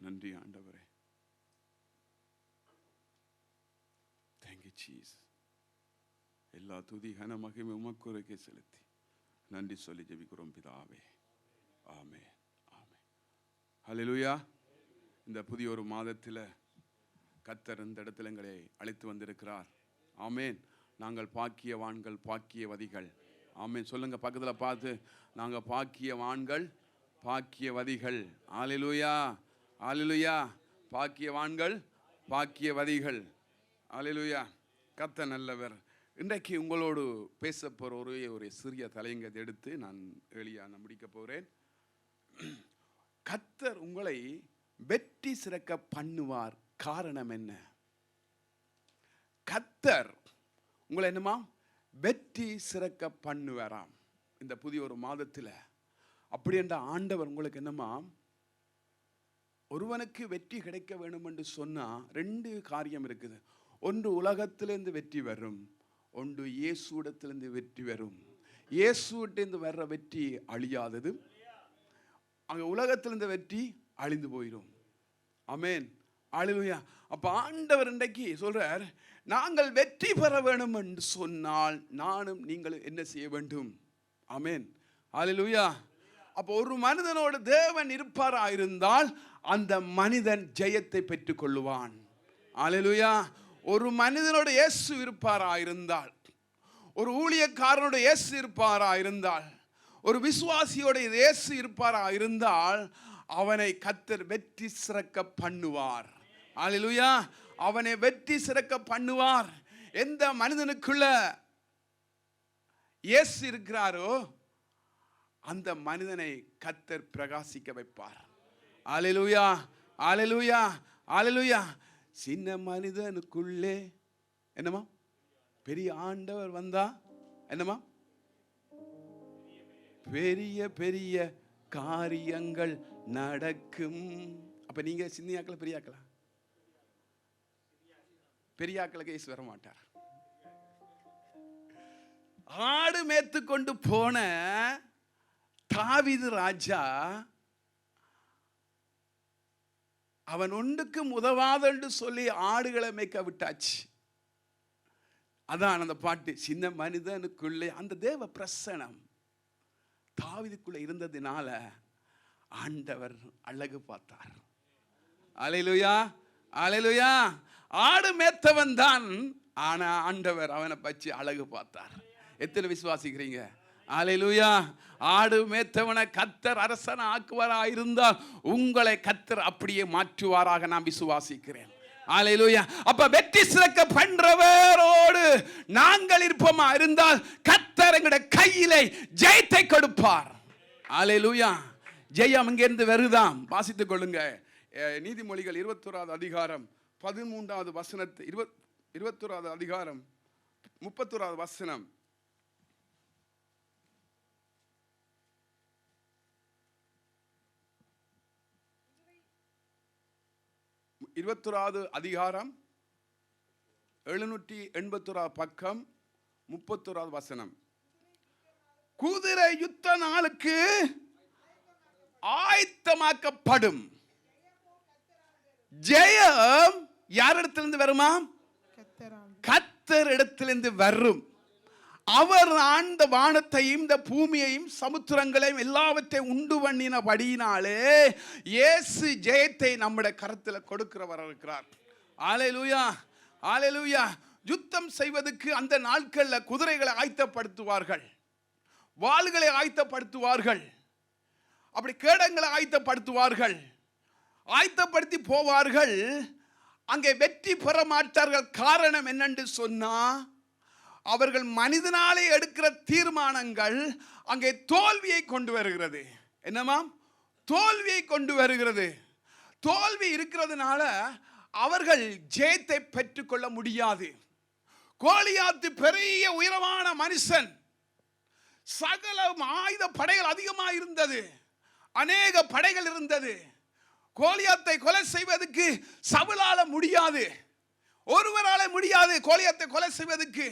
நன்றி ஆண்டவரே. Thank you Jesus. எல்லா துதி கன மகிமை உமக்குறைக்கே செலுத்தி நன்றி சொல்லி ஜெபிக்கிறோம் பிதாவே. ஆமென், ஆமென். ஹல்லேலூயா. இந்த புதிய ஒரு மாதத்தில் கர்த்தர் இந்த இடத்துல எங்களை அழைத்து வந்திருக்கிறார். ஆமென். நாங்கள் பாக்கியவான்கள், பாக்கியவதிகள். ஆமென். சொல்லுங்க பக்கத்தில் பார்த்து, நாங்கள் பாக்கியவான்கள், பாக்கியவதிகள். ஹல்லேலூயா, ஹல்லேலூயா. பாக்கியவான்கள், பாக்கியவதிகள். ஹல்லேலூயா. கர்த்தர் நல்லவர். இன்றைக்கு உங்களோடு பேச போகிற ஒரு சிறிய தலையங்கத்தை எடுத்து நான் எளியாக முடிக்க போகிறேன். கர்த்தர் உங்களை வெற்றி சிறக்க பண்ணுவார். காரணம் என்ன? கர்த்தர் உங்களை என்னமா வெற்றி சிறக்க பண்ணுவாராம் இந்த புதிய ஒரு மாதத்தில். அப்படி என்ற ஆண்டவர் உங்களுக்கு என்னமா, ஒருவனுக்கு வெற்றி கிடைக்க வேண்டும் என்று சொன்னா 2 காரியம் இருக்குது. ஒன்று உலகத்திலிருந்து வெற்றி வரும், ஒன்று இயேசுவிடத்திலிருந்து வெற்றி வரும். இயேசுவிட்டிருந்து வர்ற வெற்றி அழியாதது, அங்கே உலகத்திலிருந்து வெற்றி அழிந்து போயிடும். ஆமென், ஹல்லேலூயா. அப்ப ஆண்டவர் இன்றைக்கு சொல்றார், நாங்கள் வெற்றி பெற வேண்டும் என்று சொன்னால் நானும் நீங்களும் என்ன செய்ய வேண்டும்? ஆமென், ஹல்லேலூயா. அப்போ ஒரு மனிதனோடு தேவன் இருப்பாரா இருந்தால் அந்த மனிதன் ஜெயத்தை பெற்றுக் கொள்ளுவான். ஹல்லேலூயா. ஒரு மனிதனோடு இயேசு இருப்பாரா இருந்தால், ஒரு ஊழியக்காரனோட இயேசு இருப்பாரா இருந்தால், ஒரு விசுவாசியோட இயேசு இருப்பாரா இருந்தால் அவனை கர்த்தர் வெற்றி சிறக்க பண்ணுவார். ஹல்லேலூயா. அவனை வெற்றி சிறக்க பண்ணுவார். எந்த மனிதனுக்குள்ள இயேசு இருக்கிறாரோ அந்த மனிதனை கர்த்தர் பிரகாசிக்க வைப்பார். ஹல்லேலூயா, ஹல்லேலூயா, ஹல்லேலூயா. சின்ன மனிதனுக்குள்ளே என்னமா பெரிய ஆண்டவர் வந்தா என்னமா பெரிய பெரிய காரியங்கள் நடக்கும். அப்ப நீங்க சின்னியாக்கள பெரியாக்களா? பெரியாக்களுக்கு இயேசு வர மாட்டார். ஆடு மேய்த்து கொண்டு போன தாவீது ராஜா அவன் ஒன்றுக்கும் உதவாதென்று சொல்லி ஆடுகளை மேய்க்க விட்டாச்சு. அதான் அந்த பாட்டு, சின்ன மனிதனுக்குள்ளே அந்த தேவ பிரசனம் தாவீதுக்குள்ள இருந்ததினால ஆண்டவர் அழகு பார்த்தார். ஹல்லேலூயா, ஹல்லேலூயா. ஆடு மேய்த்தவன் தான், ஆனா ஆண்டவர் அவனை பற்றி அழகு பார்த்தார். எத்தனை விசுவாசிக்கிறீங்க? ஹல்லேலூயா. ஆடு மேய்த்தவனை கர்த்தர் அரசனை ஆக்குவாரா இருந்தால் உங்களை கர்த்தர் அப்படியே மாற்றுவாராக நான் விசுவாசிக்கிறேன். ஹல்லேலூயா. அப்ப வெற்றி சிறக்க பண்றவரோடு நாங்கள் இருப்போமா இருந்தால் கர்த்தர் எங்களுடைய கையிலே ஜெயத்தை கொடுப்பார். ஹல்லேலூயா. ஜெயம் இங்கிருந்து வருதாம். வாசித்துக் கொள்ளுங்க. நீதிமொழிகள் 21வது அதிகாரம் 13வது வசனத்தை, 21வது அதிகாரம் 31வது வசனம். 21வது அதிகாரம் 781 பக்கம் 31வது வசனம். குதிரை யுத்த நாளுக்கு ஆயத்தமாக்கப்படும். ஜெயம் யாரிடத்திலிருந்து வருமா? கர்த்தர் இடத்திலிருந்து வரும். அவர் ஆண்ட வானத்தையும் இந்த பூமியையும் சமுத்திரங்களையும் எல்லாவற்றையும் உண்டு பண்ணினபடியினாலே இயேசு ஜெயத்தை நம்முடைய கரத்தில் கொடுக்கிறவர் இருக்கிறார். ஹல்லேலூயா, ஹல்லேலூயா. யுத்தம் செய்வதற்கு அந்த நாட்களில் குதிரைகளை ஆயத்தப்படுத்துவார்கள், வாள்களை ஆயத்தப்படுத்துவார்கள், அப்படி கேடங்களை ஆயத்தப்படுத்துவார்கள், ஆயத்தப்படுத்தி போவார்கள். அங்கே வெற்றி பெற மாட்டார்கள். காரணம் என்னென்று சொன்னா, அவர்கள் மனிதனாலே எடுக்கிற தீர்மானங்கள் அங்கே தோல்வியை கொண்டு வருகிறது. என்னமா? தோல்வியை கொண்டு வருகிறது. தோல்வி இருக்கிறதுனால அவர்கள் ஜெயத்தை பெற்றுக்கொள்ள முடியாது. கோலியாத்து பெரிய உயரமான மனுஷன், சகல ஆயுத படைகள் அதிகமாக இருந்தது, அநேக படைகள் இருந்தது. கோலியாத்தை கொலை செய்வதற்கு சவுலால முடியாது, ஒருவரால முடியாது கோலியாத்தை கொலை செய்வதற்கு.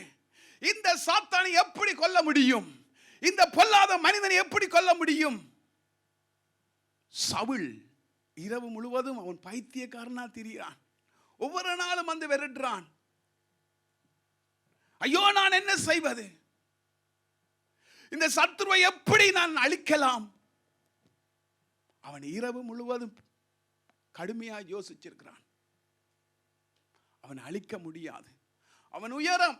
இந்த சாத்தானை எப்படி கொல்ல முடியும்? இந்த பொல்லாத மனிதனை எப்படி கொல்ல முடியும்? சவுல் இரவு முழுவதும் அவன் பைத்தியக்காரனா திரியான். ஒவ்வொரு நாளும் வந்து விரட்டுறான். ஐயோ, நான் என்ன செய்வது? இந்த சத்துருவை எப்படி நான் அழிக்கலாம்? அவன் இரவு முழுவதும் கடுமையா யோசிச்சிருக்கிறான். அவன் அழிக்க முடியாது. அவன் உயரம்,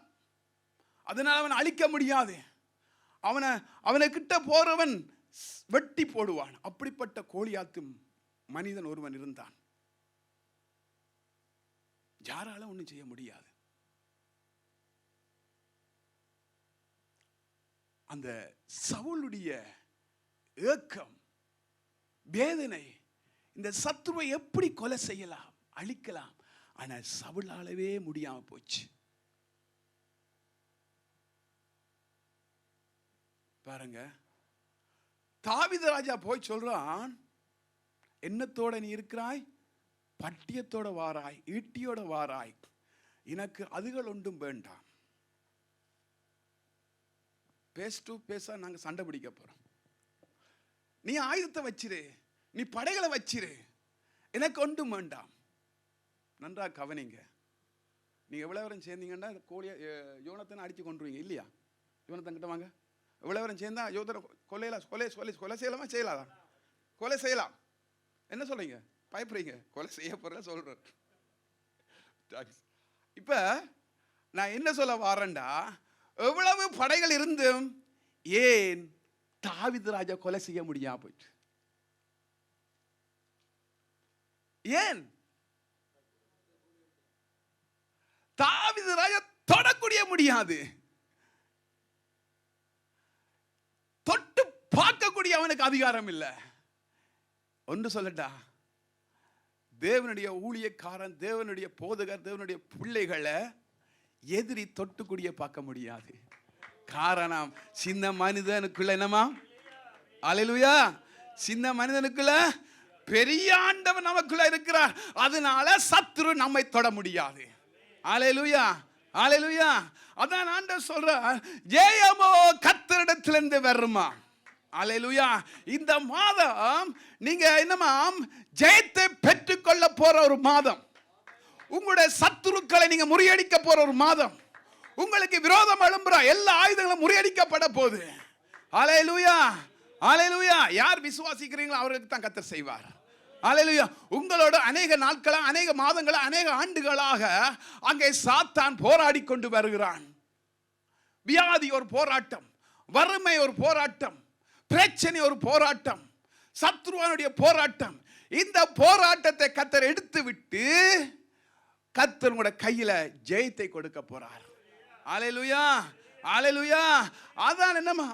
அதனால் அவன் அழிக்க முடியாது. அவனை கிட்ட போறவன் வெட்டி போடுவான். அப்படிப்பட்ட கோலியாத்தும் மனிதன் ஒருவன் இருந்தான். யாராலும் ஒன்றும் செய்ய முடியாது. அந்த சவுலுடைய ஏக்கம், வேதனை, இந்த சத்துருவை எப்படி கொலை செய்யலாம், அழிக்கலாம், ஆனா சவுலாலவே முடியாம போச்சு. பாருங்க, தாவீது ராஜா போய் சொல்றான், என்னத்தோட நீ இருக்கிறாய்? பட்டியத்தோட வாராய், ஈட்டியோட வாராய், எனக்கு அதுகள் ஒன்றும் வேண்டாம். பேஸ் டு பேஸா நாங்க சண்டை பிடிக்க போறோம். நீ ஆயுதத்தை வச்சிரு, நீ படைகளை வச்சிரு, எனக்கு ஒன்றும் வேண்டாம். நன்றா கவனிங்க. நீங்க எவ்வளவு நேரம் சேர்ந்தீங்கன்னா கோழிய யோனத்தனை அடிச்சு கொண்டுருவீங்க இல்லையா? யோனத்தன் கிட்ட வாங்க. எவ்வளவு நேரம் சேர்ந்தா யோதனை கொலை செய்யலாமா? செய்யலாதா? கொலை செய்யலாம். என்ன சொல்றீங்க? பயப்படுறீங்க? கொலை செய்ய போற சொல்றேன். இப்ப நான் என்ன சொல்ல வாரேன்டா, எவ்வளவு படைகள் இருந்தும் ஏன் தாவீது ராஜா கொலை செய்ய முடியாம போயிட்டு? ஏன் தாவீது ராஜா தொடக்கூடிய முடியாது, தொட்டு பார்க்கக்கூடிய அவனுக்கு அதிகாரம் இல்லை. ஒன்று சொல்லட்டா, தேவனுடைய ஊழியக்காரன், தேவனுடைய போதகர், தேவனுடைய பிள்ளைகளை எதிரி தொட்டுக்கூடிய பார்க்க முடியாது. காரணம், சின்ன மனிதனுக்குள்ள என்னமா? அல்லேலூயா. சின்ன மனிதனுக்குள்ள பெரிய ஆண்டவர் நமக்குள்ள இருக்கிறார். அதனால சத்துரு நம்மை தொட முடியாது. அல்லேலூயா, அல்லேலூயா. அதான் ஆண்டவர் சொல்றார், ஜெயமோ கர்த்தரிடத்திலிருந்து வருமா. அல்லேலூயா. இந்த மாதம் நீங்க என்னமாம்? ஜெயத்தை பெற்றுக்கொள்ள போற ஒரு மாதம். உங்களுடைய சத்துருக்களை நீங்க முறியடிக்க போற ஒரு மாதம். உங்களுக்கு விரோதம் எழும்புற எல்லா ஆயுதங்களும் முறியடிக்கப்பட போகுது. அல்லேலூயா, அல்லேலூயா. யார் விசுவாசிக்கிறீங்களோ அவருக்கு தான் கர்த்தர் செய்வார். அல்லேலூயா. உங்களோட அநேக நாட்களா, அநேக மாதங்களா, அநேக ஆண்டுகளாக அங்கே சாத்தான் போராடி கொண்டு வருகிறான். வியாதி ஒரு போராட்டம், வறுமை ஒரு போராட்டம், பிரச்சனை ஒரு போராட்டம், சத்ருவானுடைய போராட்டம். இந்த போராட்டத்தை கர்த்தர் எடுத்து விட்டு கர்த்தர் உங்களுடைய கையில ஜெயத்தை கொடுக்க போறார். அல்லேலூயா, அல்லேலூயா. அதான் என்னமா,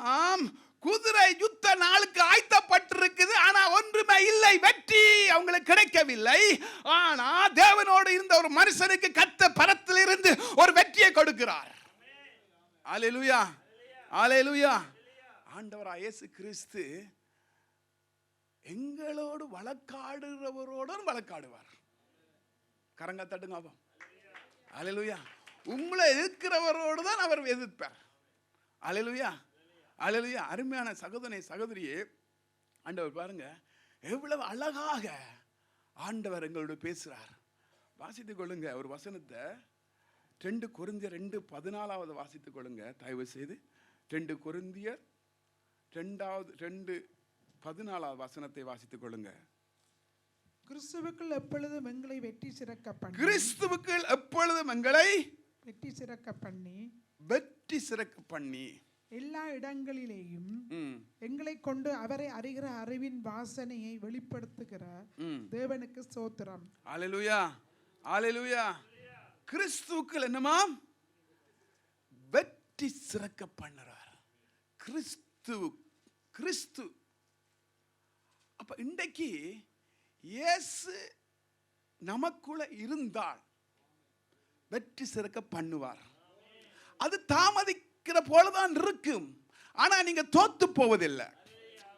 குதிரை யுத்த நாளுக்கு ஆயத்தப்பட்டிருக்குது, ஆனா ஒன்றுமே இல்லை, வெற்றி அவங்களுக்கு கிடைக்கவில்லை. ஆனா தேவனோடு இருந்த ஒரு மனுஷனுக்கு கர்த்தர் பரத்தில் இருந்து ஒரு வெற்றியை கொடுக்கிறார். அல்லேலூயா, அல்லேலூயா. ஆண்டவராகிய இயேசு கிறிஸ்து எங்களோடு வழக்காடுகிறவரோடும் வழக்காடுவார். கரங்க தட்டுங்க. அல்லேலூயா. உங்களை எதிர்க்கிறவரோடு தான் அவர் எதிர்ப்பார். அல்லேலூயா, அல்லேலூயா. அருமையான சகோதரனே, சகோதரியே, ஆண்டவர் பாருங்க எவ்வளவு அழகாக ஆண்டவர் எங்களோடு பேசுறார். வாசித்துக் கொள்ளுங்க ஒரு வசனத்தை. 2 கொரிந்தியர் 2:14 வாசித்துக் கொள்ளுங்க தயவு செய்து. 2 கொரிந்தியர் 2:14 வசனத்தை வாசித்துக் கொள்ளுங்க. கிறிஸ்துவுக்குள் எப்பொழுதும் எங்களை வெற்றி சிறக்க பண்ணி, கிறிஸ்துவுக்குள் எப்பொழுதும் எங்களை வெற்றி சிறக்க பண்ணி, வெற்றி சிறக்க பண்ணி, எல்லா இடங்களிலேயும் எங்களை கொண்டு அவரை அறிகிற அறிவின் வாசனையை வெளிப்படுத்துகிற தேவனுக்கு ஸ்தோத்திரம். அல்லேலூயா, அல்லேலூயா. கிறிஸ்துவுக்குள் என்னமா? வெற்றி சிறக்க பண்ணுறார். கிறிஸ்து. அப்ப இன்றைக்கு இயேசு நமக்குள்ள இருந்தால் வெற்றி சிறக்க பண்ணுவார். அது தாமதிக்கிற போலதான் இருக்கும், ஆனா நீங்க தோத்து போவதில்லை.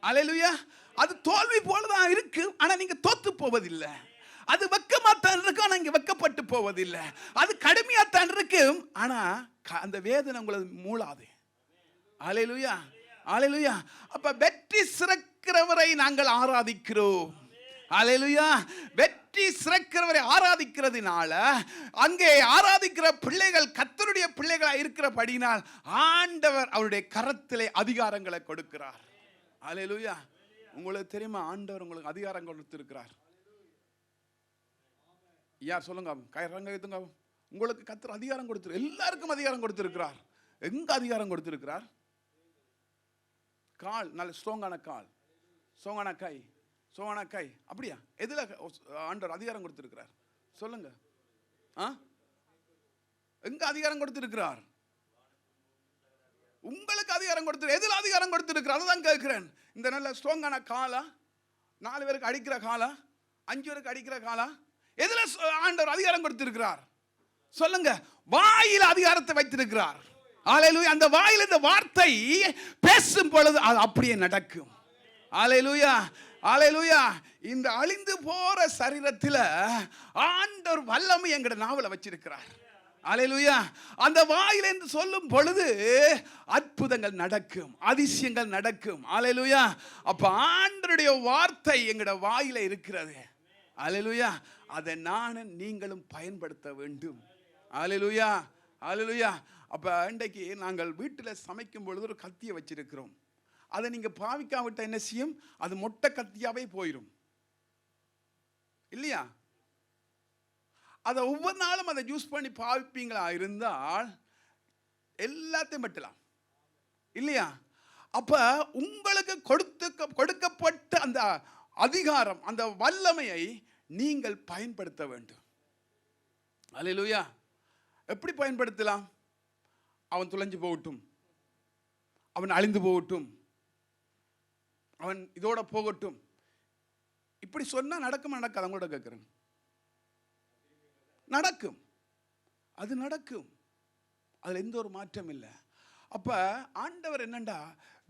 அல்லேலூயா. அது தோல்வி போலதான் இருக்கும், ஆனா நீங்க தோத்து போவதில்லை. அது வெக்கமாத்தான் இருக்கும், ஆனா இங்க வெக்கப்பட்டு போவதில்லை. அது கடுமையாத்தான் இருக்கும், ஆனா அந்த வேதனை உங்களது மூளாது. அல்லேலூயா, அல்லேலூயா. அப்ப வெற்றி சிறக்கிறவரை நாங்கள் ஆராதிக்கிறோம். அல்லேலூயா. வெற்றி சிறக்கிறவரை ஆராதிக்கிறதுனால அங்கே ஆராதிக்கிற பிள்ளைகள் கர்த்தருடைய பிள்ளைகளாக இருக்கிறபடினால் ஆண்டவர் அவருடைய கரத்திலே அதிகாரங்களை கொடுக்கிறார். அல்லேலூயா. உங்களுக்கு தெரியுமா, ஆண்டவர் உங்களுக்கு அதிகாரம் கொடுத்திருக்கிறார். யார் சொல்லுங்க, கைரங்க வைத்துங்க. உங்களுக்கு கர்த்தர் அதிகாரம் கொடுத்திரு, எல்லாருக்கும் அதிகாரம் கொடுத்திருக்கிறார். எங்க அதிகாரம் கொடுத்திருக்கிறார்? கால், நல்ல ஸ்ட்ராங்கான கால், ஸ்ட்ராங்கான கை, ஸ்ட்ராங்கான கை. அப்படியா? எதுல ஆண்டவர் அதிகாரம் கொடுத்திருக்கிறார் சொல்லுங்க? எங்க அதிகாரம் கொடுத்திருக்கிறார்? உங்களுக்கு அதிகாரம் கொடுத்து, எதுல அதிகாரம் கொடுத்திருக்கிறார்? அதுதான் கேட்கிறேன். இந்த நல்ல ஸ்ட்ராங்கான காலா, 4 பேருக்கு அடிக்கிற காலா, 5 பேருக்கு அடிக்கிற காலா, எதுல ஆண்டவர் அதிகாரம் கொடுத்திருக்கிறார் சொல்லுங்க? வாயில அதிகாரத்தை வைத்திருக்கிறார். அல்லேலூயா. அந்த வாயில இந்த வார்த்தை பேசும் பொழுது அது அப்படியே நடக்கும். அல்லேலூயா, அல்லேலூயா. இந்த அழிந்து போற சரீரத்தில் ஆண்டவர் வல்லமை எங்கட நாவல வச்சிருக்கிறார். அல்லேலூயா. அந்த வாயில என்று சொல்லும் பொழுது அற்புதங்கள் நடக்கும், அதிசயங்கள் நடக்கும். அல்லேலூயா. அப்ப ஆண்டவருடைய வார்த்தை எங்கட வாயில இருக்கிறது. அல்லேலூயா. அதை நானும் நீங்களும் பயன்படுத்த வேண்டும். அல்லேலூயா, அல்லேலூயா. அப்ப இன்றைக்கு நாங்கள் வீட்டில் சமைக்கும் பொழுது ஒரு கத்தியை வச்சிருக்கிறோம். அதை நீங்க பாவிக்காவிட்ட என்ன செய்யும்? அது மொட்டை கத்தியாவே போயிடும் இல்லையா? அதை ஒவ்வொரு நாளும் அதை யூஸ் பண்ணி பாவிப்பீங்களா இருந்தால் எல்லாத்தையும் வெட்டலாம் இல்லையா? அப்ப உங்களுக்கு கொடுக்கப்பட்ட அந்த அதிகாரம், அந்த வல்லமையை நீங்கள் பயன்படுத்த வேண்டும். அல்லேலூயா. எப்படி பயன்படுத்தலாம்? அவன் துளைஞ்சு போகட்டும், அவன் அழிந்து போகட்டும், அவன் இதோட போகட்டும், இப்படி சொன்னா நடக்கும் நடக்காது? கூட கேட்கிறேன். நடக்கும், அது நடக்கும். அதுல எந்த ஒரு மாற்றம் இல்லை. அப்ப ஆண்டவர் என்னண்டா,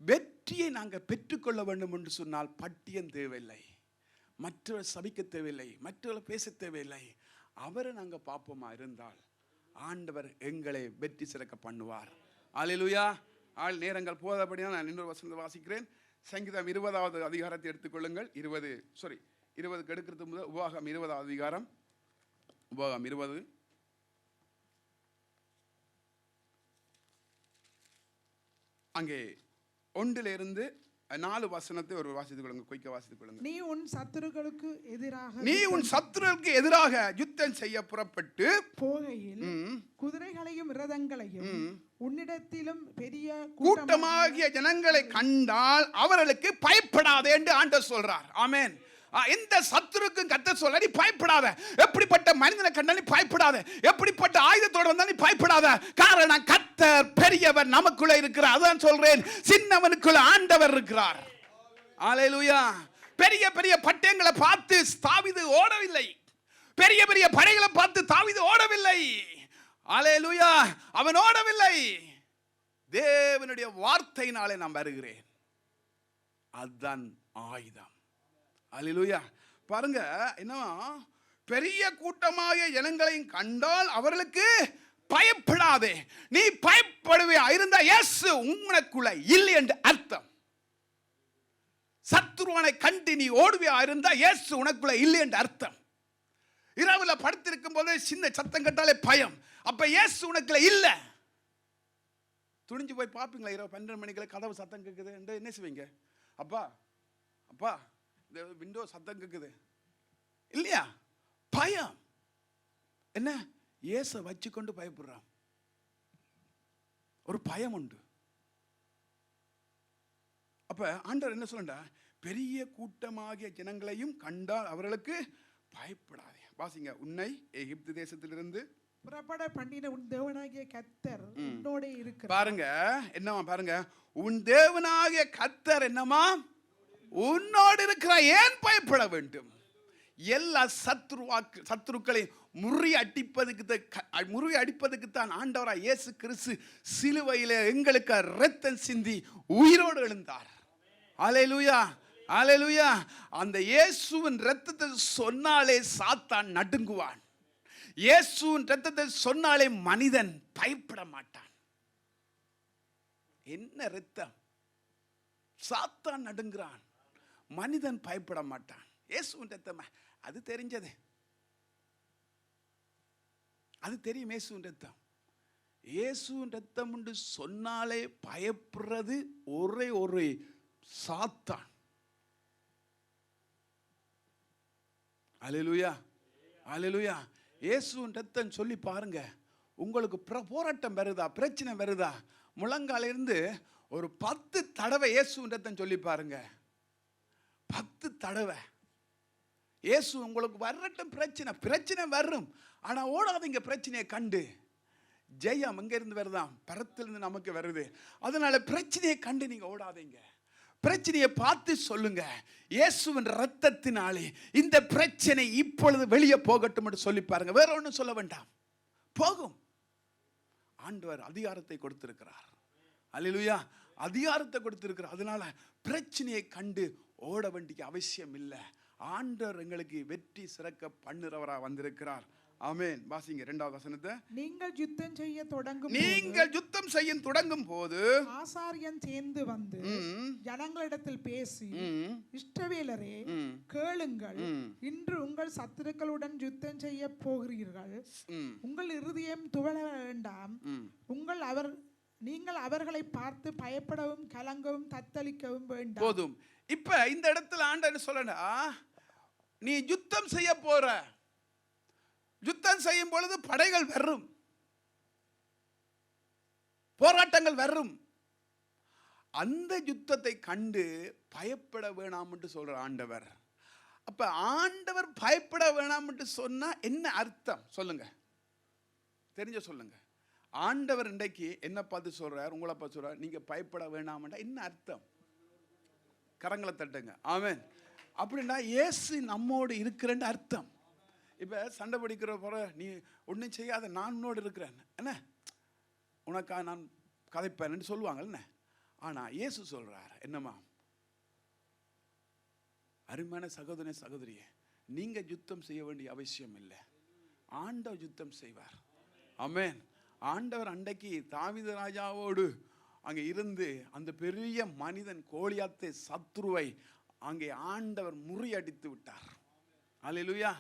வெற்றியை நாங்கள் பெற்றுக்கொள்ள வேண்டும் என்று சொன்னால் பட்டியம் தேவையில்லை, மற்றவர் சபிக்க தேவையில்லை, மற்றவர்கள் பேச தேவையில்லை. அவரை நாங்கள் பார்ப்போமா இருந்தால் ஆண்டவர் எங்களை வெற்றி சிறக்க பண்ணுவார். அல்லேலூயா. ஆள் நேரங்கள் போதபடியாக நான் இன்னொரு வசனத்தை வாசிக்கிறேன். சங்கீதம் 20வது அதிகாரத்தை எடுத்துக்கொள்ளுங்கள். 20 எடுக்கிறது முதல் உபாகம் 20வது அதிகாரம், உபாகம் 20. அங்கே 1 4 வசனத்தை ஒரு வாசித்துக் கொள்ளுங்க, கொய்க்க வாசித்துக் கொள்ளுங்க. நீ உன் சத்துருக்களுக்கு எதிராக யுத்தம் செய்ய புறப்பட்டு போகையில் குதிரைகளையும் ரதங்களையும் உன்னிடத்திலும் பெரிய கூட்டமாகிய ஜனங்களை கண்டால் அவர்களுக்கு பயப்படாதே என்று ஆண்டவர் சொல்றார். ஆமென். எந்த சத்துருக்கும் கர்த்தர் சொல்ல, நீ பயப்படாத. எப்படிப்பட்ட மனிதனை கண்டால் நீ பயப்படாத, எப்படிப்பட்ட ஆயுதத்தோடு வந்தால் நீ பயப்படாத. காரணம் கர்த்தர் பெரியவர் நமக்குள்ள இருக்கிறார். அதான் சொல்றேன், சின்னவனுக்குள்ள ஆண்டவர் இருக்கிறார். அல்லேலூயா. பெரிய பெரிய பட்டயங்களை பார்த்து தாவீது ஓடவில்லை, பெரிய பெரிய படைகளை பார்த்து தாவீது ஓடவில்லை. அல்லேலூயா. அவன் ஓடவில்லை. தேவனுடைய வார்த்தையினாலே நான் வருகிறேன், அதுதான் ஆயுதம். அல்லேலூயா. பாருங்க, என்னவா, பெரிய கூட்டமாக ஜனங்களையும் கண்டால் அவர்களுக்கு பயப்படாதே. நீ பயப்படுவே இருந்தா இயேசு உனக்குள்ள இல்லை என்று அர்த்தம். சத்துருவனை கண்டு நீ ஓடுவே இருந்தா இயேசு உனக்குள்ள இல்லை என்று அர்த்தம். இரவுல படுத்திருக்கும் போது சின்ன சத்தம் கேட்டாலே பயம், அப்ப இயேசு உனக்குள்ள இல்ல. துணிஞ்சு போய் பார்ப்பீங்களா? இரவு 12 மணிக்குள்ள கதவு சத்தம் கேட்குது, என்ன செய்வீங்க? அப்பா அப்பா விண்டோ சத்தம் கேட்குது இல்லையா? பயம். என்ன? இயேசு வச்சுக்கொண்டு பயப்படுறான். ஒரு பயம் உண்டு. அப்ப ஆண்டவர் என்ன சொல்றா, பெரிய கூட்டமாகிய ஜனங்களையும் கண்டால் அவர்களுக்கு பயப்படாதே. வாசிங்க. உன்னை எகிப்து தேசத்திலிருந்து புறப்பட பண்ணின உன் தேவனாகிய கர்த்தர் உன்னோட இருக்கிறார். பாருங்க, என்னமா பாருங்க, உன் தேவனாகிய கர்த்தர் என்னமா உன்னோடு இருக்கிறார். ஏன் பயப்பட வேண்டும்? எல்லா சத்துருக்களை முறியடிப்பதுக்கு தான் ஆண்டவராய் இயேசு கிறிஸ்து சிலுவையிலே எங்களுக்கு இரத்தம் சிந்தி உயிரோடு எழுந்தார். அல்லேலூயா, அல்லேலூயா. அந்த இயேசுவின் இரத்தத்தை சொன்னாலே சாத்தான் நடுங்குவான். இயேசுவின் இரத்தத்தை சொன்னாலே மனிதன் பயப்பட மாட்டான். என்ன இரத்தம்? சாத்தான் நடுங்குறான், மனிதன் பயப்பட மாட்டான். இயேசுவின் ரத்தம் அது தெரிஞ்சது, அது தெரியும். இயேசுவின் ரத்தம், இயேசுவின் ரத்தம் என்று சொன்னாலே பயப்படுறது ஒரே ஒரு சாத்தான். அல்லேலூயா, அல்லேலூயா. இயேசுவின் ரத்தம் சொல்லி பாருங்க, உங்களுக்கு போராட்டம் வருதா, பிரச்சனை வருதா, முழங்கால இருந்து ஒரு 10 தடவை இயேசுவின் ரத்தம் சொல்லி பாருங்க. 10 தடவை இயேசு உங்களுக்கு வரட்டும். பிரச்சனை வரும், ஆனா ஓடாதீங்க. பிரச்சனையை கண்டு ஜெயம் எங்க இருந்து வருதாம்? பரத்திலிருந்து நமக்கு வருது. அதனால பிரச்சனையை கண்டு நீங்க ஓடாதீங்க. பிரச்சனையை பார்த்து சொல்லுங்க, இயேசுவின் ரத்தத்தினாலே இந்த பிரச்சனை இப்பொழுது வெளியே போகட்டும் என்று சொல்லி பாருங்க. வேற ஒன்றும் சொல்ல வேண்டாம், போகும். ஆண்டவர் அதிகாரத்தை கொடுத்திருக்கிறார். அல்லேலூயா, அதிகாரத்தை கொடுத்திருக்கிறார். அதனால பிரச்சனையை கண்டு ஓட வேண்டிய அவசியம் இல்லை. ஆண்டவர் எங்களுக்கு வெற்றி சிறக்க பண்ணுறவரா வந்திருக்கிறார். ஆமென். வாசிங்க 2வது வசனத்தை. நீங்கள் யுத்தம் செய்ய தொடங்கும் போது ஆசாரியன் சேர்ந்து வந்து ஜனங்களிடத்தில் பேசி, இஸ்ரவேலரே கேளுங்கள், இன்று உங்கள் சத்துருக்களுடன் யுத்தம் செய்ய போகிறீர்கள். உங்கள் இருதயம் துவள வேண்டாம். நீங்கள் அவர்களை பார்த்து பயப்படவும் கலங்கவும் தத்தளிக்கவும் வேண்டாம். போதும். இப்ப இந்த இடத்துல ஆண்டவர் சொல்லனா, நீ யுத்தம் செய்ய போற. யுத்தம் செய்யும் பொழுது படைகள் வரும், போராட்டங்கள் வரும். அந்த யுத்தத்தை கண்டு பயப்பட வேணாம் என்று சொல்ற ஆண்டவர். அப்ப ஆண்டவர் பயப்பட வேணாம் என்று சொன்னா என்ன அர்த்தம் சொல்லுங்க, தெரிஞ்ச சொல்லுங்க. ஆண்டவர் இன்றைக்கு என்ன பார்த்து சொல்றார், உங்களை பார்த்து சொல்றார், நீங்க பயப்பட வேணாம்டா என்ன அர்த்தம்? கரங்களை தட்டுங்க. ஆமென். அப்படின்னா இயேசு நம்மோடு இருக்கிறேன்னு அர்த்தம். இப்ப சண்டை பிடிக்கிற போற, நீ ஒன்றும் செய்யாத, நான் உன்னோடு இருக்கிறேன், என்ன உனக்கா நான் கதைப்பேன்னு சொல்லுவாங்க என்ன. ஆனா இயேசு சொல்றார் என்னமா, அருமையான சகோதரனே சகோதரியே, நீங்க யுத்தம் செய்ய வேண்டிய அவசியம் இல்லை, ஆண்டவர் யுத்தம் செய்வார். ஆமென். ஆண்டவர் அன்றைக்கு தாவீது ராஜாவோடு அங்கே இருந்து அந்த பெரிய மனிதன் கோலியாத்தை சத்ருவை அங்கே ஆண்டவர் முறியடித்து விட்டார். அல்லேலூயா.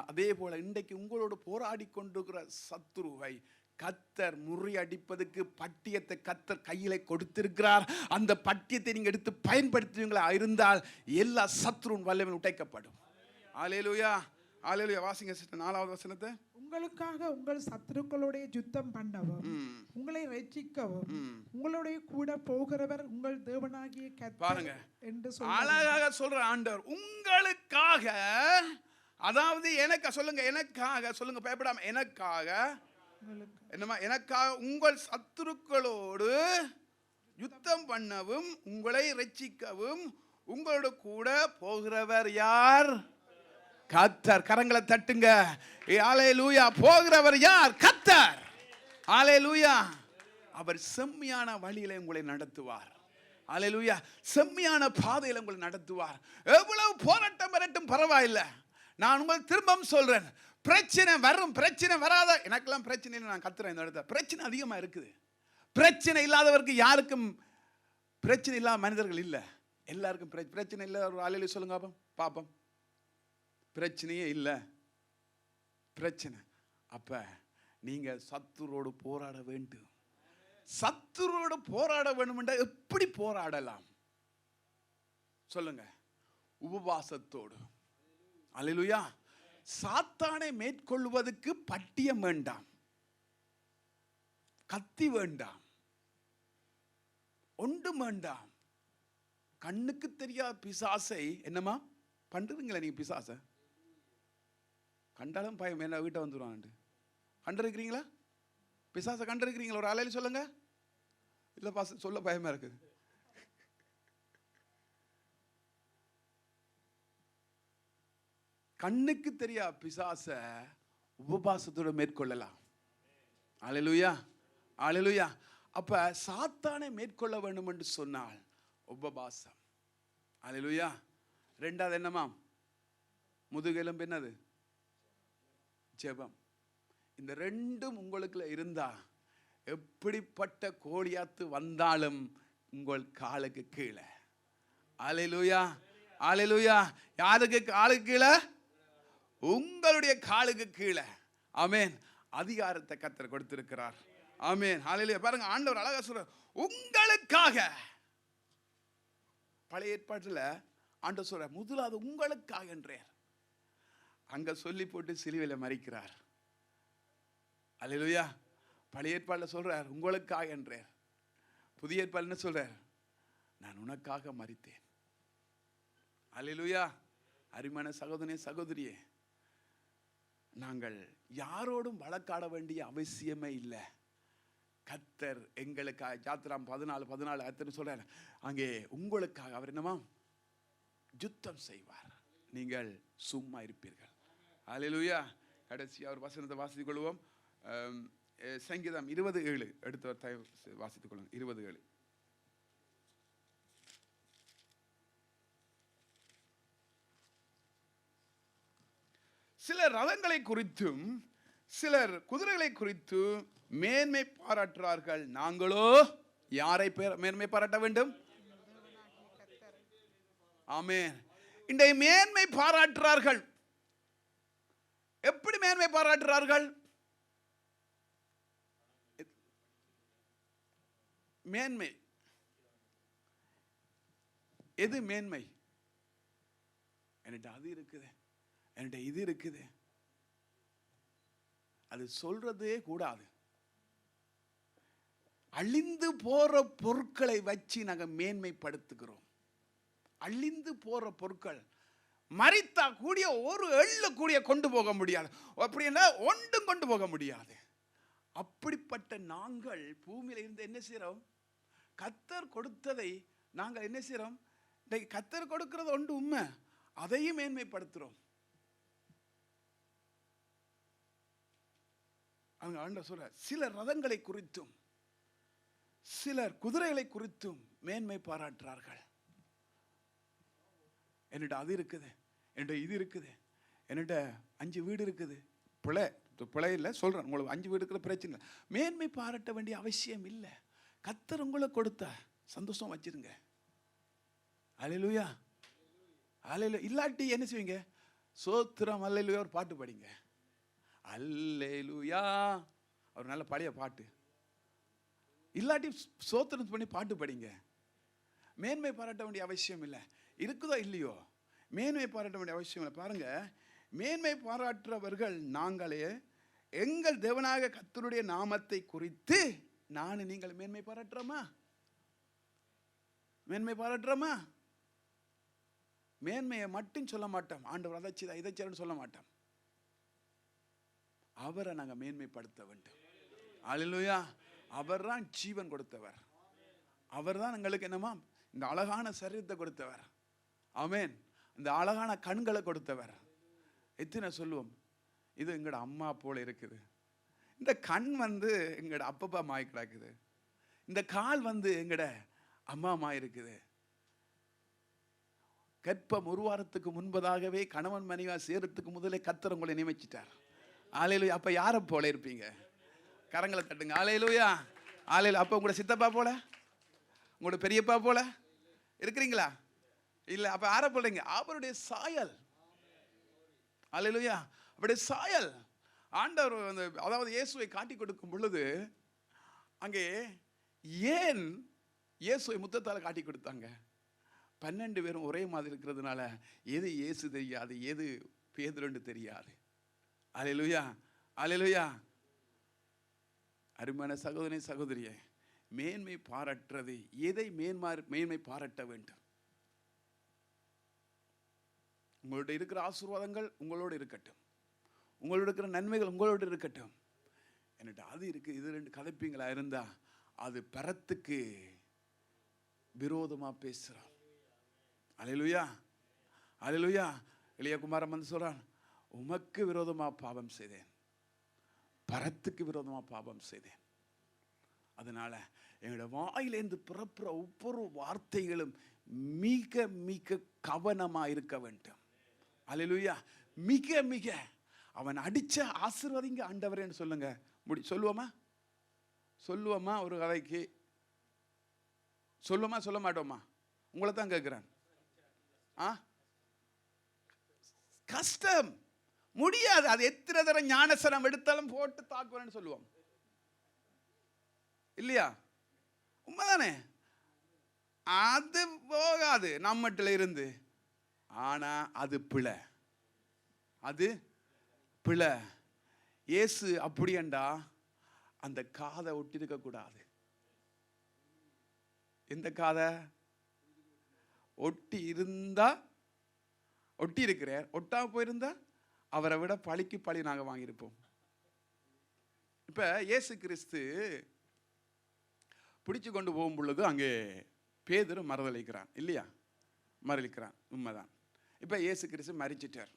அதே போல இன்றைக்கு உங்களோடு போராடி கொண்டிருக்கிற சத்ருவை கர்த்தர் முறியடிப்பதற்கு பட்டியத்தை கர்த்தர் கையில கொடுத்திருக்கிறார். அந்த பட்டியத்தை நீங்க எடுத்து பயன்படுத்துவீங்களா இருந்தால் எல்லா சத்ருவின் வல்லமை உடைக்கப்படும். அல்லேலூயா, அல்லேலூயா. வாசிங்க சிஸ்டர் 4வது வசனத்தை. உங்களுக்காக உங்கள் சத்துருக்களுடைய யுத்தம் பண்ணவும் உங்களை ரட்சிக்கவும் உங்களுடைய கூட போகிறவர் உங்கள் தேவனாகிய கர்த்தர் பாருங்க என்று அழகாக சொல்ற ஆண்டவர். உங்களுக்காக, அதாவது எனக்கு சொல்லுங்க, எனக்காக சொல்லுங்க, பயப்படாம எனக்காக. என்னமா? எனக்காக உங்கள் சத்துருக்களோடு யுத்தம் பண்ணவும் உங்களை ரட்சிக்கவும் உங்களோட கூட போகிறவர் யார்? கர்த்தர். கரங்களை தட்டுங்க. அல்லேலூயா. போகிறவர் யார்? கர்த்தர். அல்லேலூயா. அவர் செம்மையான வழியில உங்களை நடத்துவார். அல்லேலூயா. செம்மையான பாதையில உங்களை நடத்துவார். எவ்வளவு போராட்டம் வரட்டும் பரவாயில்லை. நான் உங்களுக்கு திரும்பவும் சொல்றேன், பிரச்சனை வரும், பிரச்சனை வராத. எனக்கெல்லாம் பிரச்சனை இல்லை, நான் கத்துறேன். இந்த இடத்துல பிரச்சனை அதிகமா இருக்குது. பிரச்சனை இல்லாதவருக்கு யாருக்கும் பிரச்சனை இல்லாத மனிதர்கள் இல்லை. எல்லாருக்கும் பிரச்சனை இல்லை. ஒரு ஆலையில சொல்லுங்க பாப்போம். பிரச்சனையே இல்லை, பிரச்சனை. அப்ப நீங்க சத்துரோடு போராட வேண்டும். சத்துரோடு போராட வேண்டும் என்றால் எப்படி போராடலாம் சொல்லுங்க? உபவாசத்தோடு. அல்லேலூயா. சாத்தானை மேற்கொள்வதற்கு பட்டியம் வேண்டாம், கத்தி வேண்டாம், ஒன்றும் வேண்டாம். கண்ணுக்கு தெரியாத பிசாசை என்னமா பண்றீங்களா நீங்க? பிசாசை கண்டாலும் பயம், என்ன வீட்டை வந்துடுவான். கண்டிருக்கிறீங்களா பிசாசை? கண்டிருக்கிறீங்களா? ஒரு ஆலையில சொல்லுங்க. இல்ல பாச சொல்ல பயமா இருக்குது. கண்ணுக்கு தெரியா பிசாச உபவாசத்தோட மேற்கொள்ளலாம். அல்லேலூயா, அல்லேலூயா. அப்ப சாத்தானை மேற்கொள்ள வேண்டும் என்று சொன்னால் உபவாசம். அல்லேலூயா. 2வது என்னமா? முதுகெலும்பு என்னது? ஜெபம். இந்த 2ம் உங்களுக்குள்ள இருந்தா எப்படிப்பட்ட கோலியாத்து வந்தாலும் உங்கள் காலுக்கு கீழே. அல்லேலூயா, அல்லேலூயா. யாருக்கு காலுக்கு கீழே? உங்களுடைய காலுக்கு கீழே. ஆமென். அதிகாரத்தை கர்த்தர் கொடுத்திருக்கிறார். ஆமென். அல்லேலூயா. பாருங்க, ஆண்டவர் அழகா சொல்றார், உங்களுக்காக. பழைய ஏற்பாட்டில் ஆண்டவர் சொல்றார், முதலாவது உங்களுக்காக என்றார். அங்க சொல்லி போட்டு சிலுவையில் மரிக்கிறார். அல்லேலூயா. பழைய ஏற்பாட்டில் சொல்றார் உங்களுக்காக என்றார். புதிய ஏற்பாடு என்ன சொல்றார்? நான் உனக்காக மரித்தேன். அல்லேலூயா. அருமையான சகோதரனே, சகோதரியே, நாங்கள் யாரோடும் வழக்காட வேண்டிய அவசியமே இல்லை. கர்த்தர் எங்களுக்காக, யாத்திராம் 14:14 கர்த்தர் சொல்றார், அங்கே உங்களுக்காக அவர் என்னமா யுத்தம் செய்வார், நீங்கள் சும்மா இருப்பீர்கள். அல்லேலூயா. கடைசியாக ஒரு வசனத்தை வாசித்துக் கொள்வோம். சங்கீதம் 20:7 எடுத்து வாசித்துக் கொள்ளுங்க. 20:7. சிலர் ரதங்களை குறித்தும் சிலர் குதிரைகளை குறித்து மேன்மை பாராட்டுறார்கள், நாங்களோ யாரை மேன்மை பாராட்ட வேண்டும்? ஆமென். இன்றைய மேன்மை பாராட்டுறார்கள். எப்படி மேன்மை பாராட்டுறார்கள்? மேன்மை எது மேன்மை? என்கிட்ட அது இருக்குது, என்கிட்ட இது இருக்குது, அது சொல்றதே கூடாது. அழிந்து போற பொருட்களை வச்சு நாங்க மேன்மைப்படுத்துகிறோம். அழிந்து போற பொருட்கள் மரித்தா கூடிய ஒரு எள்ளு கூடிய கொண்டு போக முடியாது, அப்படின்னா ஒன்றும் கொண்டு போக முடியாது. அப்படிப்பட்ட நாங்கள் பூமியில இருந்து என்ன செய்யறோம்? கர்த்தர் கொடுத்ததை நாங்கள் என்ன செய்யறோம்? கர்த்தர் கொடுக்கிறது ஒன்று உண்மை, அதையும் மேன்மைப்படுத்துறோம். அவங்க ஆண்டவர் சொல்ற, சிலர் ரதங்களை குறித்தும் சிலர் குதிரைகளை குறித்தும் மேன்மை பாராட்டுறார்கள். என்னிட்ட அது இருக்குது, என்னிட்ட இது இருக்குது, என்னிட்ட 5 வீடு இருக்குது. பிழை இல்லை சொல்றேன், உங்களுக்கு 5 வீடு இருக்கிற பிரச்சனை இல்லை. மேன்மை பாராட்ட வேண்டிய அவசியம் இல்லை. கர்த்தர் உங்களை கொடுத்த சந்தோஷம் வச்சிருங்க. அல்லேலூயா. அல்லேலூயா. இல்லாட்டி என்ன செய்வீங்க? சோத்திரம் அல்லேலூயா ஒரு பாட்டு படிங்க. அல்லேலூயா ஒரு நல்ல பழைய பாட்டு. இல்லாட்டி சோத்திரம் பண்ணி பாட்டு படிங்க. மேன்மை பாராட்ட வேண்டிய அவசியம் இல்லை. இருக்குதோ இல்லையோ, மேன்மை பாராட்ட வேண்டிய அவசியம் இல்லை. பாருங்க, மேன்மை பாராட்டுறவர்கள் நாங்களே எங்கள் தேவனாக கர்த்தருடைய நாமத்தை குறித்து நான் நீங்கள் மேன்மை பாராட்டுறோமா? மேன்மை பாராட்டுறோமா? மேன்மையை மட்டும் சொல்ல மாட்டோம். ஆண்டவர் அதை செய்தார் சொல்ல மாட்டோம். அவரை நாங்கள் மேன்மைப்படுத்த வேண்டும். அல்லேலூயா. அவர் தான் ஜீவன் கொடுத்தவர். அவர் தான் எங்களுக்கு என்னமா இந்த அழகான சரீரத்தை கொடுத்தவர். ஆமென். இந்த அழகான கண்களை கொடுத்தவர். எத்தனை சொல்லுவோம், இது எங்களோட அம்மா போல இருக்குது. இந்த கண் எங்களோட அப்பப்பா மாய் கிடக்குது. இந்த கால் எங்களோட அம்மா மாய் இருக்குது. கற்பம் உருவாரத்துக்கு முன்பதாகவே கணவன் மனைவியா சேரத்துக்கு முதலே கர்த்தர் உங்களை நியமிச்சிட்டார். அல்லேலூயா. அப்ப யாரை போல இருப்பீங்க? கரங்களை தட்டுங்க. அல்லேலூயா. அல்லேலூயா. அப்ப உங்களோட சித்தப்பா போல, உங்களோட பெரியப்பா போல இருக்கிறீங்களா? இல்ல. அப்ப யாரை போலீங்க? அவருடைய சாயல். அல்லேலூயா. அவருடைய சாயல். ஆண்டவர் அதாவது இயேசுவை காட்டி கொடுக்கும் பொழுது அங்கே ஏன் இயேசுவை முத்தத்தால் காட்டி கொடுத்தாங்க? 12 பேரும் ஒரே மாதிரி இருக்கிறதுனால எது இயேசு தெரியாது, எது பேதுருன்னு தெரியாது. அல்லேலூயா. அல்லேலூயா. அருமையான சகோதரனே, சகோதரியே, மேன்மை பாராட்டுறது எதை மேன்மை பாராட்ட வேண்டும்? உங்களோட இருக்கிற ஆசீர்வாதங்கள் உங்களோடு இருக்கட்டும், உங்களோட இருக்கிற நன்மைகள் உங்களோடு இருக்கட்டும். என்னட்ட அது இருக்கு, இது ரெண்டு கதைப்பீங்களா இருந்தா அது பரத்துக்கு விரோதமா பேசுறான். அல்லேலூயா. அல்லேலூயா. இளையகுமாரன் சொல்றான், உமக்கு விரோதமா பாவம் செய்தேன், பரத்துக்கு விரோதமா பாவம் செய்தேன். அதனால எங்களோட வாயிலிருந்து பிறப்புற ஒவ்வொரு வார்த்தைகளும் மிக மிக கவனமா இருக்க வேண்டும். அல்லேலூயா. மிக மிக அவன் அடிச்ச ஆசீர்வதிங்க ஆண்டவரேன்னு சொல்லுங்க. சொல்லுவோமா? சொல்லுவோமா? ஒரு கதைக்கு சொல்லுவோமா? சொல்ல மாட்டோமா? உங்களை தான் கேட்கிறேன். கஷ்டம், முடியாது. அது எத்தனை தடவை ஞானசனம் எடுத்தாலும் போட்டு தாக்குவேன்னு சொல்லுவோம் இல்லையா? உண்மைதானே? அது போகாது நம்மட்டில் இருந்து. ஆனா அது பிழை, அது பிழை. இயேசு அப்படியண்டா அந்த காதை ஒட்டி இருக்க கூடாது. எந்த காதை ஒட்டி இருந்தா, ஒட்டி இருக்கிறார், ஒட்டா போயிருந்தா அவரை விட பழிக்கு பழி நாங்கள் வாங்கியிருப்போம். இப்ப இயேசு கிறிஸ்து பிடிச்சு கொண்டு போகும் பொழுது அங்கே பேதுரு மறுதலிக்கிறான் இல்லையா? மறுதலிக்கிறான், உண்மைதான். இப்ப இயேசு கிறிஸ்து மரிச்சிட்டார்.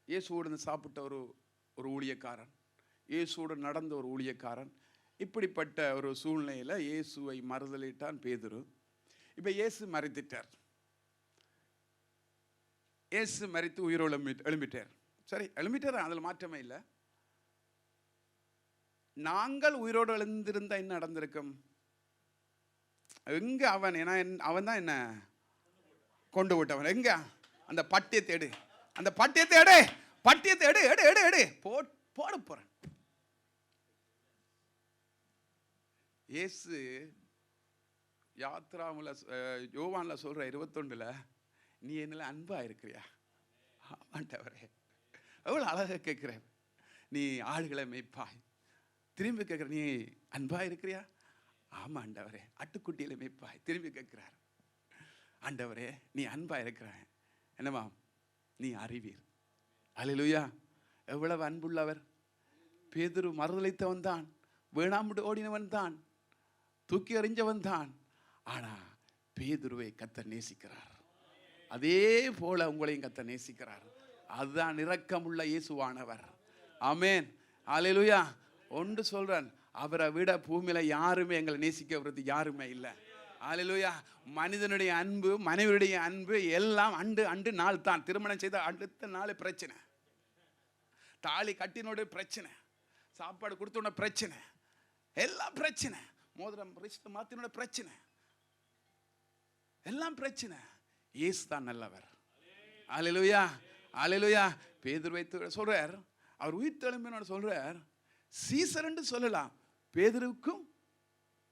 இயேசுவோடு சாப்பிட்ட ஒரு ஊழியக்காரன், இயேசுவோடு நடந்த ஒரு ஊழியக்காரன், இப்படிப்பட்ட ஒரு சூழ்நிலையில் இயேசுவை மறுதலிட்டான் பேதுரு. இப்ப இயேசு மரித்திட்டார். இயேசு மரித்து உயிரோடு எழும்பிட்டார். சரி, எழும்பிட்டார், அதில் மாற்றமே இல்லை. நாங்கள் உயிரோடு எழுந்திருந்தா என்ன நடந்திருக்கும்? எங்க அவன், அவன் தான் என்ன கொண்டு விட்டவன். எங்க அந்த பட்டியத்தை எடு, அந்த பட்டியத்தை எடு, பட்டியத்தை எடு, எடு எடு எடு, போட போறேன். இயேசு யாத்ராமுல யோவான்ல சொல்ற 21, நீ என்னல அன்பா இருக்கிறியா? ஆமாண்டவரே. எவ்வளவு அழகா கேட்கிறேன். நீ ஆடுகளை மேய்ப்பாய். திரும்பி கேட்கிற, நீ அன்பா இருக்கிறியா? ஆமாண்டவரே. ஆட்டுக்குட்டியில மேய்ப்பாய். திரும்பி கேட்கிறார், ஆண்டவரே நீ அன்பா இருக்கிறாய், என்னவா நீ அறிவீர். அல்லேலூயா. எவ்வளவு அன்புள்ளவர். பேதுரு மறுதலித்தவன் தான், வேணாம் ஓடினவன் தான், தூக்கி எறிஞ்சவன் தான். ஆனா பேதுருவை கர்த்தர் நேசிக்கிறார். அதே போல உங்களையும் கர்த்தர் நேசிக்கிறார். அதுதான் இரக்கமுள்ள இயேசுவானவர். ஆமென். அல்லேலூயா. ஒன்று சொல்றேன், அவரை விட பூமியில யாருமே எங்களை நேசிக்கிறது யாருமே இல்லை. அல்லேலூயா. மனிதனுடைய அன்பு, மனைவியுடைய அன்பு எல்லாம் அண்டு நாள் தான். திருமணம் செய்த அடுத்த நாள் பிரச்சனை, தாலி கட்டினோட பிரச்சனை, சாப்பாடு கொடுத்தோட பிரச்சனை, எல்லாம் பிரச்சனை, மோதிரம் மாத்தினோட பிரச்சனை, எல்லாம் பிரச்சனை. இயேசு தான் நல்லவர். அல்லேலூயா. அல்லேலூயா. பேதுரு வைத்து சொல்றார், அவர் உயிர் தெழும்பினோட சொல்றார், சீசர் என்று சொல்லலாம், பேதுருவுக்கும்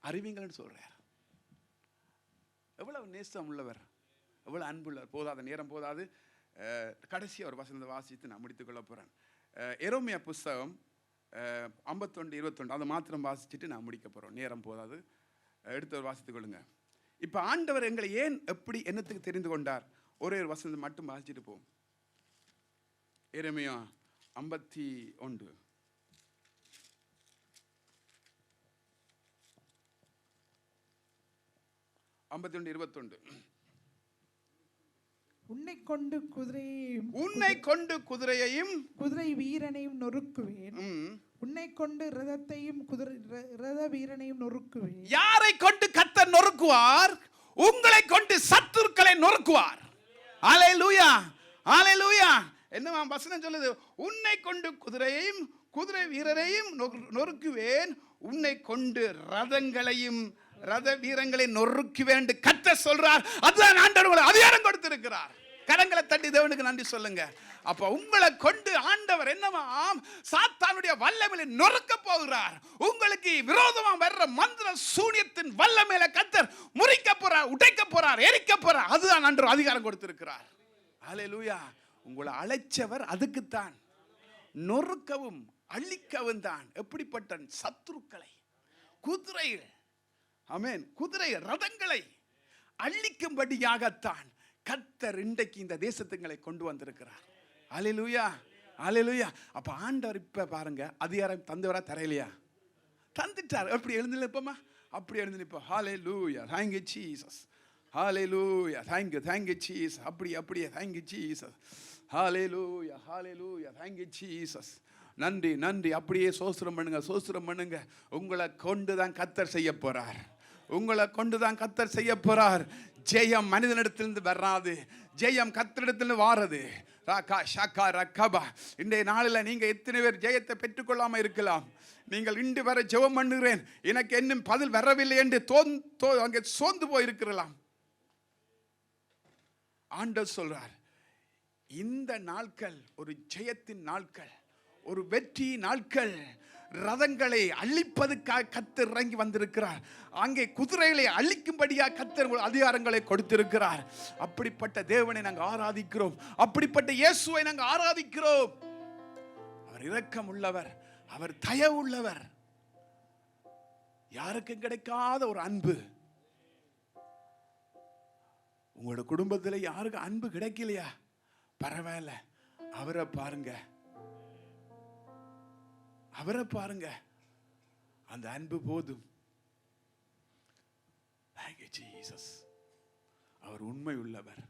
அறிவிங்கள் சொல்றார். எவ்வளவு நேசம் உள்ளவர், எவ்வளவு அன்புள்ளவர். போதாத நேரம் போதாது. கடைசி ஒரு வசனத்தை வாசித்து நான் முடித்துக் கொள்ள போறேன். எரேமியா புஸ்தகம் 51:21 அதை மாத்திரம் வாசிச்சுட்டு நான் முடிக்க போறோம். நேரம் போதாது, எடுத்து வாசித்துக் கொள்ளுங்க. இப்ப ஆண்டவர் எங்களை ஏன் எப்படி என்னத்துக்கு தெரிந்து கொண்டார்? ஒரே ஒரு வசனத்தை மட்டும் வாசிச்சுட்டு போவோம். எரேமியா 51 51:21. உன்னை கொண்டு குதிரையையும் குதிரை வீரனையும் நொறுக்குவேன். உன்னை கொண்டு ரதத்தையும் ரத வீரனையும் நொறுக்குவேன். யாரை கொண்டு கர்த்தர் நொறுக்குவார்? உங்களை கொண்டு சத்துருக்களை நொறுக்குவார். அல்லேலூயா. அல்லேலூயா. என்னவா வசனம் சொல்லுது? உன்னை கொண்டு குதிரையையும் குதிரை வீரரையும் நொறுக்குவேன், உன்னை கொண்டு ரதங்களையும் ரத வீரங்களை நொறுக்குவேன் என்று கர்த்தர் சொல்றார். அதுதான் ஆண்டவர் அதிகாரம் கொடுத்திருக்கிறார். கரங்களை தட்டி தேவனுக்கு நன்றி சொல்லுங்க. அப்ப உங்களை கொண்டு ஆண்டவர் என்னவாம்? சாத்தானுடைய வல்லமையை நொறுக்க போகிறார். உங்களுக்கு விரோதமா வர்ற மந்திர சூனியத்தின் வல்லமையில கர்த்தர் முறிக்க போறார், உடைக்க போறார், எரிக்க போறார். அதுதான் ஆண்டவர் அதிகாரம் கொடுத்திருக்கிறார். அல்லேலூயா. உங்களை அழைச்சவர் அதுக்குத்தான், நொறுக்கவும் அழிக்கவும் தான். எப்படிப்பட்ட சத்துருக்களை, குதிரைகள், ஆமென், குதிரை ரதங்களை அழிக்கும்படியாகத்தான் கர்த்தர் இன்றைக்கு இந்த தேசத்துங்களை கொண்டு வந்திருக்கிறார். அல்லேலூயா. அல்லேலூயா. அப்ப ஆண்டவர் இப்ப பாருங்க அதிகாரம் தந்தவரா தரையிலையா? தந்துட்டார். எப்படி எழுந்து நிற்போமா? அப்படி எழுந்து நிற்போம். ஹல்லேலூயா. Thank you Jesus. Hallelujah. Thank you Jesus. அப்படியே Thank you Jesus. Hallelujah. Hallelujah. Thank you Jesus. நன்றி நன்றி. அப்படியே சோஸ்திரம் பண்ணுங்க, சோஸ்திரம் பண்ணுங்க. உங்களை கொண்டு தான் கர்த்தர் செய்ய போறார். உங்களை கொண்டு தான் கர்த்தர் செய்ய போறார். ஜெயம் மனிதனிடத்திலிருந்து வராது, ஜெயம் கர்த்தரிடத்திலிருந்து வாரது. ராகா ஷாக்கா ரக்கபா. இன்றைய நாளில் நீங்க எத்தனை பேர் ஜெயத்தை பெற்றுக்கொள்ளாம இருக்கலாம்? நீங்கள் இன்று வரை ஜெபம் பண்ணுகிறேன், எனக்கு இன்னும் பதில் வரவில்லை என்று அங்கே சோர்ந்து போயிருக்கலாம். ஆண்டவர் சொல்றார், இந்த நாட்கள் ஒரு ஜெயத்தின் நாட்கள், ஒரு வெற்றி நாட்கள். ரதங்களை அழிப்பதற்காக கர்த்தர் இறங்கி வந்திருக்கிறார். அங்கே குதிரைகளை அழிக்கும்படியாக கர்த்தர் அதிகாரங்களை கொடுத்திருக்கிறார். அப்படிப்பட்ட தேவனை நாங்கள் ஆராதிக்கிறோம். அப்படிப்பட்ட இயேசுவை நாங்கள் ஆராதிக்கிறோம். அவர் இரக்கம் உள்ளவர், அவர் தயவு உள்ளவர். யாருக்கும் கிடைக்காத ஒரு அன்பு. உங்களோட குடும்பத்தில் யாருக்கு அன்பு கிடைக்கலையா? பரவாயில்ல, அவரை பாருங்க, அவரை பாருங்க. அந்த அன்பு போதும். Thank you, Jesus. அவர் உண்மை உள்ளவர்.